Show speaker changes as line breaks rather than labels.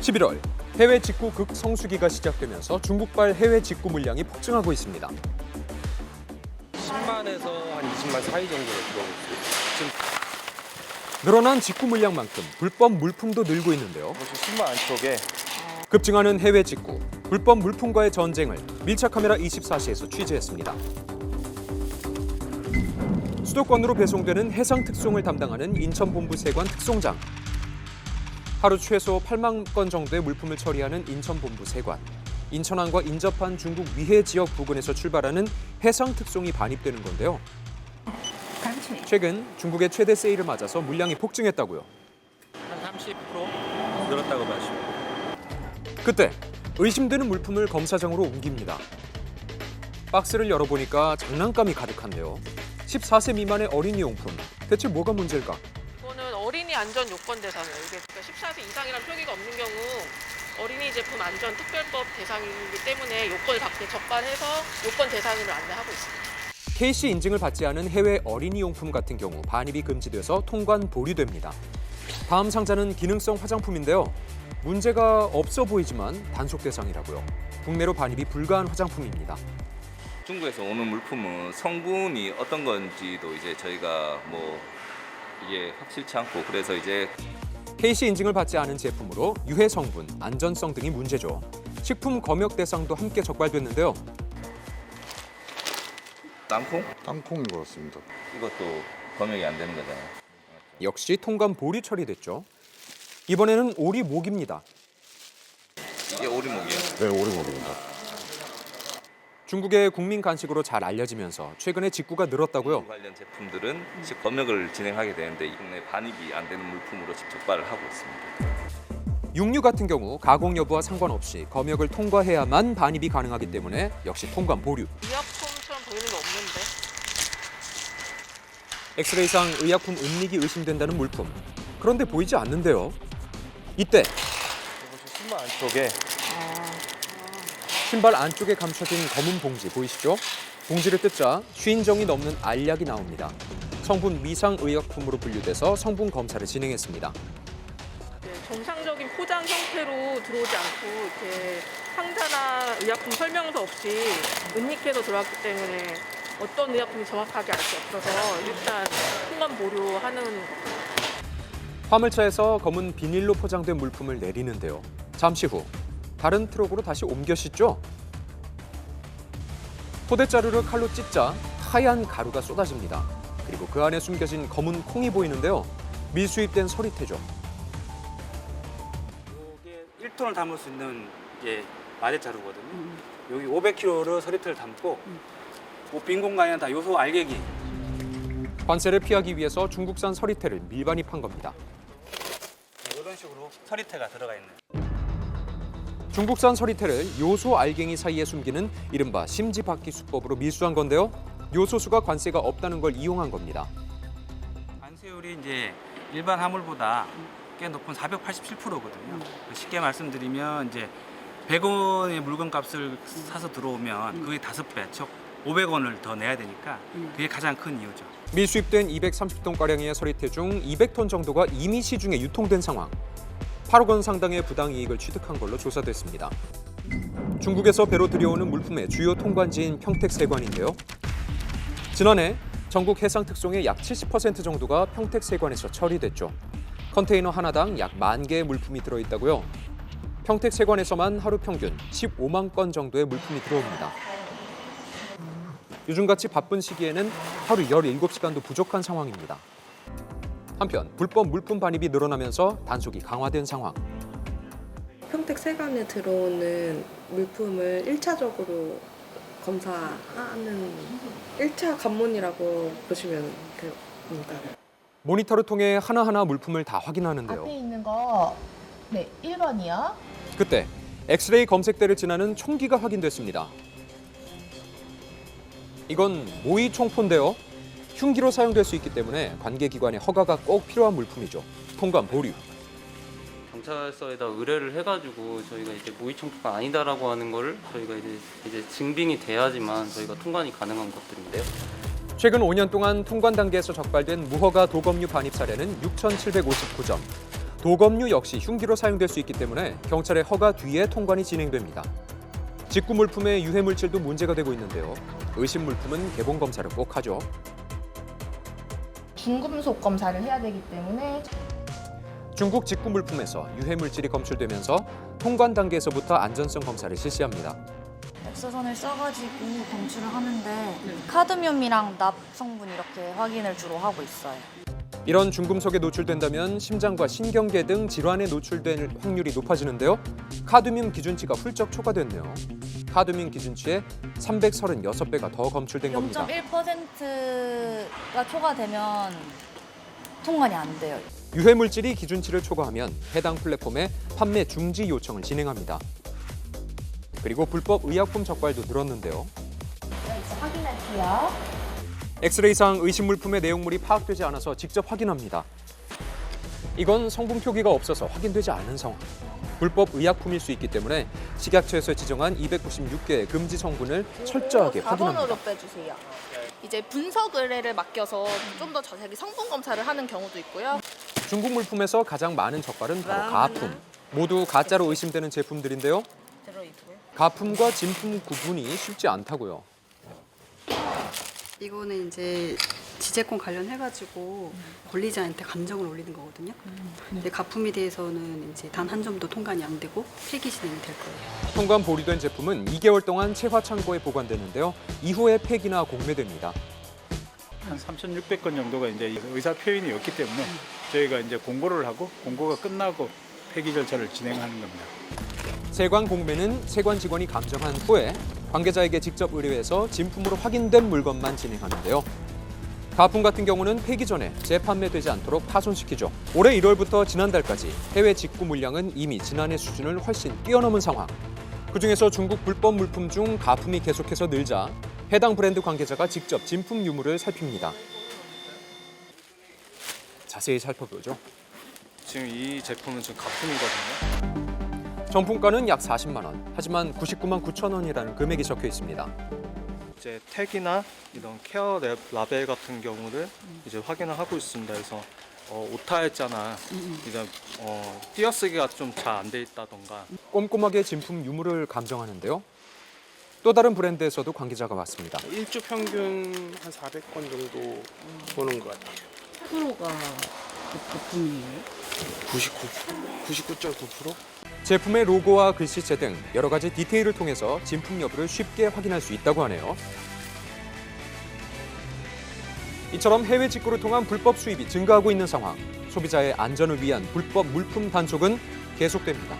11월 해외 직구 극성수기가 시작되면서 중국발 해외 직구 물량이 폭증하고 있습니다.
10만에서 한 20만 사이 정도로 들어오고 있습니다. 지금
늘어난 직구 물량만큼 불법 물품도 늘고 있는데요.
10만 안쪽에
급증하는 해외 직구, 불법 물품과의 전쟁을 밀착카메라 24시에서 취재했습니다. 수도권으로 배송되는 해상 특송을 담당하는 인천본부세관 특송장. 하루 최소 8만 건 정도의 물품을 처리하는 인천본부세관. 인천항과 인접한 중국 위해 지역 부근에서 출발하는 해상 특송이 반입되는 건데요. 최근 중국의 최대 세일을 맞아서 물량이 폭증했다고요.
한 30% 늘었다고 봐주시면 됩니다.
그때 의심되는 물품을 검사장으로 옮깁니다. 박스를 열어보니까 장난감이 가득한데요. 14세 미만의 어린이 용품. 대체 뭐가 문제일까?
이거는 어린이 안전 요건 대상이에요. 이게 14세 이상이란 표기가 없는 경우 어린이 제품 안전 특별법 대상이기 때문에 요건을 적발해서 요건 대상으로 안내하고 있습니다.
KC 인증을 받지 않은 해외 어린이 용품 같은 경우 반입이 금지돼서 통관 보류됩니다. 다음 상자는 기능성 화장품인데요. 문제가 없어 보이지만 단속 대상이라고요. 국내로 반입이 불가한 화장품입니다.
중국에서 오는 물품은 성분이 어떤 건지도 이제 저희가 이게 확실치 않고 그래서 이제
KC 인증을 받지 않은 제품으로 유해 성분, 안전성 등이 문제죠. 식품 검역 대상도 함께 적발됐는데요.
땅콩?
땅콩인 것 같습니다.
이것도 검역이 안 되는 거잖아요.
역시 통관 보류 처리됐죠. 이번에는 오리목입니다.
이게 오리목이에요.
네, 오리목입니다.
중국의 국민 간식으로 잘 알려지면서 최근에 직구가 늘었다고요.
관련 제품들은 즉 검역을 진행하게 되는데 국내 반입이 안 되는 물품으로 즉 적발을 하고 있습니다.
육류 같은 경우 가공 여부와 상관없이 검역을 통과해야만 반입이 가능하기 때문에 역시 통관 보류.
의약품처럼 보이는 게 없는데.
엑스레이상 의약품 은닉이 의심된다는 물품. 그런데 보이지 않는데요. 이때
10만 안쪽에
신발 안쪽에 감춰진 검은 봉지 보이시죠? 봉지를 뜯자 50정이 넘는 알약이 나옵니다. 성분 미상의약품으로 분류돼서 성분 검사를 진행했습니다.
정상적인 포장 형태로 들어오지 않고 이렇게 상자나 의약품 설명서 없이 은닉해서 들어왔기 때문에 어떤 의약품이 정확하게 알 수 없어서 일단 통관 보류하는 겁니다.
화물차에서 검은 비닐로 포장된 물품을 내리는데요. 잠시 후 다른 트럭으로 다시 옮겨 싣죠. 포대자루를 칼로 찢자 하얀 가루가 쏟아집니다. 그리고 그 안에 숨겨진 검은 콩이 보이는데요. 미수입된 서리태죠.
이게 1톤을 담을 수 있는 게 마대자루거든요. 여기 500kg를 서리태를 담고 빈 공간에는 다 요소 알갱이.
관세를 피하기 위해서 중국산 서리태를 밀반입한 겁니다.
이런 식으로 서리태가 들어가 있는.
중국산 서리태를 요소 알갱이 사이에 숨기는 이른바 심지박기 수법으로 밀수한 건데요. 요소수가 관세가 없다는 걸 이용한 겁니다.
관세율이 이제 일반 화물보다 꽤 높은 487%거든요. 쉽게 말씀드리면 이제 100원의 물건값을 사서 들어오면 그게 5배, 즉 500원을 더 내야 되니까 그게 가장 큰 이유죠.
밀수입된 230톤가량의 서리태 중 200톤 정도가 이미 시중에 유통된 상황. 8억 원 상당의 부당이익을 취득한 걸로 조사됐습니다. 중국에서 배로 들여오는 물품의 주요 통관지인 평택세관인데요. 지난해 전국 해상특송의 약 70% 정도가 평택세관에서 처리됐죠. 컨테이너 하나당 약 10,000개의 물품이 들어있다고요. 평택세관에서만 하루 평균 15만 건 정도의 물품이 들어옵니다. 요즘같이 바쁜 시기에는 하루 17시간도 부족한 상황입니다. 한편 불법 물품 반입이 늘어나면서 단속이 강화된 상황.
평택세관에 들어오는 물품을 1차적으로 검사하는 1차 관문이라고 보시면 됩니다.
모니터를 통해 하나하나 물품을 다 확인하는데요.
앞에 있는 거, 네, 1번이요.
그때 엑스레이 검색대를 지나는 총기가 확인됐습니다. 이건 모의 총포인데요. 흉기로 사용될 수 있기 때문에 관계기관의 허가가 꼭 필요한 물품이죠. 통관 보류.
경찰서에다 의뢰를 해가지고 저희가 이제 모의청구가 아니다라고 하는 거를 저희가 이제 증빙이 돼야지만 저희가 통관이 가능한 것들인데요.
최근 5년 동안 통관 단계에서 적발된 무허가 도검류 반입 사례는 6,759점. 도검류 역시 흉기로 사용될 수 있기 때문에 경찰의 허가 뒤에 통관이 진행됩니다. 직구 물품의 유해 물질도 문제가 되고 있는데요. 의심 물품은 개봉 검사를 꼭 하죠.
중금속 검사를 해야 되기 때문에
중국 직구 물품에서 유해 물질이 검출되면서 통관 단계에서부터 안전성 검사를 실시합니다.
엽서선을 써가지고 검출을 하는데 카드뮴이랑 납 성분 이렇게 확인을 주로 하고 있어요.
이런 중금속에 노출된다면 심장과 신경계 등 질환에 노출될 확률이 높아지는데요. 카드뮴 기준치가 훌쩍 초과됐네요. 카드뮴 기준치에 336배가 더 검출된 겁니다.
0.1%가 초과되면 통관이 안 돼요.
유해 물질이 기준치를 초과하면 해당 플랫폼에 판매 중지 요청을 진행합니다. 그리고 불법 의약품 적발도 늘었는데요.
이제 확인할게요.
엑스레이상 의심 물품의 내용물이 파악되지 않아서 직접 확인합니다. 이건 성분 표기가 없어서 확인되지 않은 상황. 불법 의약품일 수 있기 때문에 식약처에서 지정한 296개의 금지 성분을 철저하게 확인합니다.
4번으로 빼주세요. 이제 분석 의뢰를 맡겨서 좀 더 자세하게 성분 검사를 하는 경우도 있고요.
중국 물품에서 가장 많은 적발은 바로 가품. 모두 가짜로 의심되는 제품들인데요. 가품과 진품 구분이 쉽지 않다고요.
이거는 이제 지재권 관련해가지고 권리자한테 감정을 올리는 거거든요. 근데 가품에 대해서는 이제 단 한 점도 통관이 안 되고 폐기 진행이 될 거예요.
통관 보류된 제품은 2개월 동안 체화 창고에 보관되는데요. 이후에 폐기나 공매됩니다.
한 3,600건 정도가 이제 의사 표현이었기 때문에 저희가 이제 공고를 하고 공고가 끝나고 폐기 절차를 진행하는 겁니다.
세관 공매는 세관 직원이 감정한 후에 관계자에게 직접 의뢰해서 진품으로 확인된 물건만 진행하는데요. 가품 같은 경우는 폐기 전에 재판매되지 않도록 파손시키죠. 올해 1월부터 지난달까지 해외 직구 물량은 이미 지난해 수준을 훨씬 뛰어넘은 상황. 그중에서 중국 불법 물품 중 가품이 계속해서 늘자 해당 브랜드 관계자가 직접 진품 유무를 살핍니다. 자세히 살펴보죠.
지금 이 제품은 지금 가품이거든요.
정품가는 약 40만 원. 하지만 99만 9천 원이라는 금액이 적혀 있습니다.
이제 택이나 이런 케어 라벨 같은 경우를 이제 확인을 하고 있습니다. 그래서 오타일자나 이제 띄어쓰기가 좀 잘 안 돼 있다던가.
꼼꼼하게 진품 유무를 감정하는데요. 또 다른 브랜드에서도 관계자가 왔습니다.
일주 평균 한 400건 정도 보는 것 같아요.
프로가 가품이에요?
99.9%?
제품의 로고와 글씨체 등 여러 가지 디테일을 통해서 진품 여부를 쉽게 확인할 수 있다고 하네요. 이처럼 해외 직구를 통한 불법 수입이 증가하고 있는 상황. 소비자의 안전을 위한 불법 물품 단속은 계속됩니다.